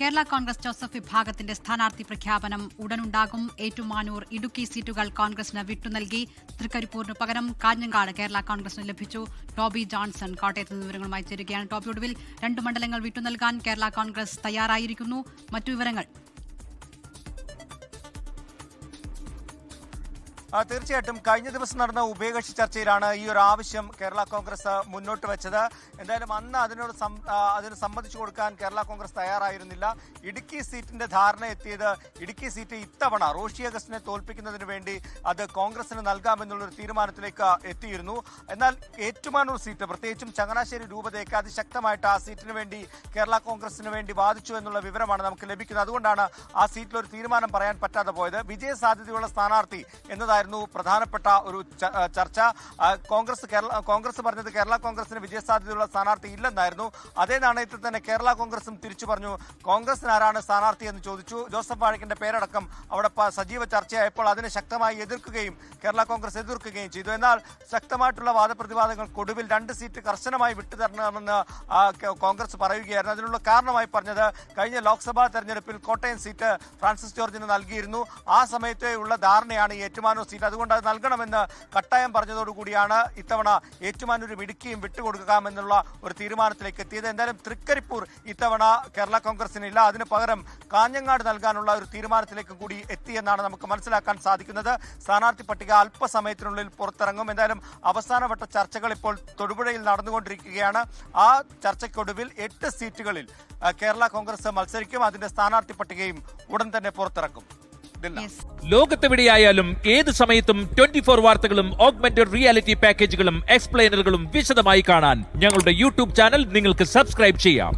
Kerala Congress Joseph വിഭാഗത്തിന്റെ സ്ഥാനാർത്ഥി പ്രഖ്യാപനം ഉടനുണ്ടാകും. ഏറ്റുമാനൂർ, ഇടുക്കി സീറ്റുകൾ കോൺഗ്രസിന് വിട്ടുനൽകി. തൃക്കരിപ്പൂരിന് പകരം കാഞ്ഞങ്ങാട് കേരള കോൺഗ്രസിന് ലഭിച്ചു. ടോബി ജോൺസൺ കോട്ടയത്ത് നിന്ന് വിവരങ്ങളുമായി ചേരുകയാണ്. ടോബി, ഒടുവിൽ 2 മണ്ഡലങ്ങൾ വിട്ടുനൽകാൻ കേരള കോൺഗ്രസ് തയ്യാറായിരിക്കുന്നു. മറ്റു വിവരങ്ങൾ? തീർച്ചയായിട്ടും കഴിഞ്ഞ ദിവസം നടന്ന ഉഭയകക്ഷി ചർച്ചയിലാണ് ഈ ഒരു ആവശ്യം കേരള കോൺഗ്രസ് മുന്നോട്ട് വെച്ചത്. എന്തായാലും അന്ന് അതിന് സമ്മതിച്ചു കൊടുക്കാൻ കേരള കോൺഗ്രസ് തയ്യാറായിരുന്നില്ല. ഇടുക്കി സീറ്റിന്റെ ധാരണ എത്തിയത് ഇടുക്കി സീറ്റ് ഇത്തവണ റോഷി അഗസ്റ്റിനെ തോൽപ്പിക്കുന്നതിന് വേണ്ടി അത് കോൺഗ്രസിന് നൽകാമെന്നുള്ളൊരു തീരുമാനത്തിലേക്ക് എത്തിയിരുന്നു. എന്നാൽ ഏറ്റുമാനൂർ സീറ്റ്, പ്രത്യേകിച്ചും ചങ്ങനാശ്ശേരി രൂപതയ്ക്ക് അതിശക്തമായിട്ട് ആ സീറ്റിന് വേണ്ടി കേരള കോൺഗ്രസിന് വേണ്ടി വാദിച്ചു എന്നുള്ള വിവരമാണ് നമുക്ക് ലഭിക്കുന്നത്. അതുകൊണ്ടാണ് ആ സീറ്റിൽ ഒരു തീരുമാനം പറയാൻ പറ്റാതെ പോയത്. വിജയ സാധ്യതയുള്ള സ്ഥാനാർത്ഥി എന്നതായിരുന്നു പ്രധാനപ്പെട്ട ഒരു ചർച്ച. കോൺഗ്രസ് പറഞ്ഞത് കേരള കോൺഗ്രസിന് വിജയസാധ്യതയുള്ള സ്ഥാനാർത്ഥി ഇല്ലെന്നായിരുന്നു. അതേ നാണയത്തിൽ തന്നെ കേരള കോൺഗ്രസും തിരിച്ചു പറഞ്ഞു കോൺഗ്രസിന് ആരാണ് സ്ഥാനാർത്ഥി എന്ന് ചോദിച്ചു. ജോസഫ് വാഴക്കിന്റെ പേരടക്കം അവിടെ സജീവ ചർച്ചയായപ്പോൾ അതിനെ ശക്തമായി എതിർക്കുകയും കേരള കോൺഗ്രസ് എതിർക്കുകയും ചെയ്തു. എന്നാൽ ശക്തമായിട്ടുള്ള വാദപ്രതിവാദങ്ങൾക്കൊടുവിൽ 2 സീറ്റ് കർശനമായി വിട്ടുതരണമെന്ന് കോൺഗ്രസ് പറയുകയായിരുന്നു. അതിനുള്ള കാരണമായി പറഞ്ഞത് കഴിഞ്ഞ ലോക്സഭാ തെരഞ്ഞെടുപ്പിൽ കോട്ടയം സീറ്റ് ഫ്രാൻസിസ് ജോർജിന് നൽകിയിരുന്നു. ആ സമയത്തെ ഉള്ള ധാരണയാണ് ഈ ഏറ്റുമാനൂർ സീറ്റ്. അതുകൊണ്ട് അത് നൽകണമെന്ന് കട്ടായം പറഞ്ഞതോടുകൂടിയാണ് ഇത്തവണ ഏറ്റുമാനൂരും ഇടുക്കിയും വിട്ടുകൊടുക്കാമെന്നുള്ള ഒരു തീരുമാനത്തിലേക്ക് എത്തിയത്. എന്തായാലും തൃക്കരിപ്പൂർ ഇത്തവണ കേരള കോൺഗ്രസിനില്ല. അതിന് പകരം കാഞ്ഞങ്ങാട് നൽകാനുള്ള ഒരു തീരുമാനത്തിലേക്ക് കൂടി എത്തിയെന്നാണ് നമുക്ക് മനസ്സിലാക്കാൻ സാധിക്കുന്നത്. സ്ഥാനാർത്ഥി പട്ടിക അല്പസമയത്തിനുള്ളിൽ പുറത്തിറങ്ങും. എന്തായാലും അവസാനവട്ട ചർച്ചകൾ ഇപ്പോൾ തൊടുപുഴയിൽ നടന്നുകൊണ്ടിരിക്കുകയാണ്. ആ ചർച്ചയ്ക്കൊടുവിൽ 8 സീറ്റുകളിൽ കേരള കോൺഗ്രസ് മത്സരിക്കും. അതിന്റെ സ്ഥാനാർത്ഥി പട്ടികയും ഉടൻ തന്നെ പുറത്തിറക്കും. ലോകത്തെവിടെയായാലും ഏത് സമയത്തും 24 വാർത്തകളും ഓഗ്മെന്റഡ് റിയാലിറ്റി പാക്കേജുകളും എക്സ്പ്ലെയിനറുകളും വിശദമായി കാണാൻ ഞങ്ങളുടെ യൂട്യൂബ് ചാനൽ നിങ്ങൾക്ക് സബ്സ്ക്രൈബ് ചെയ്യാം.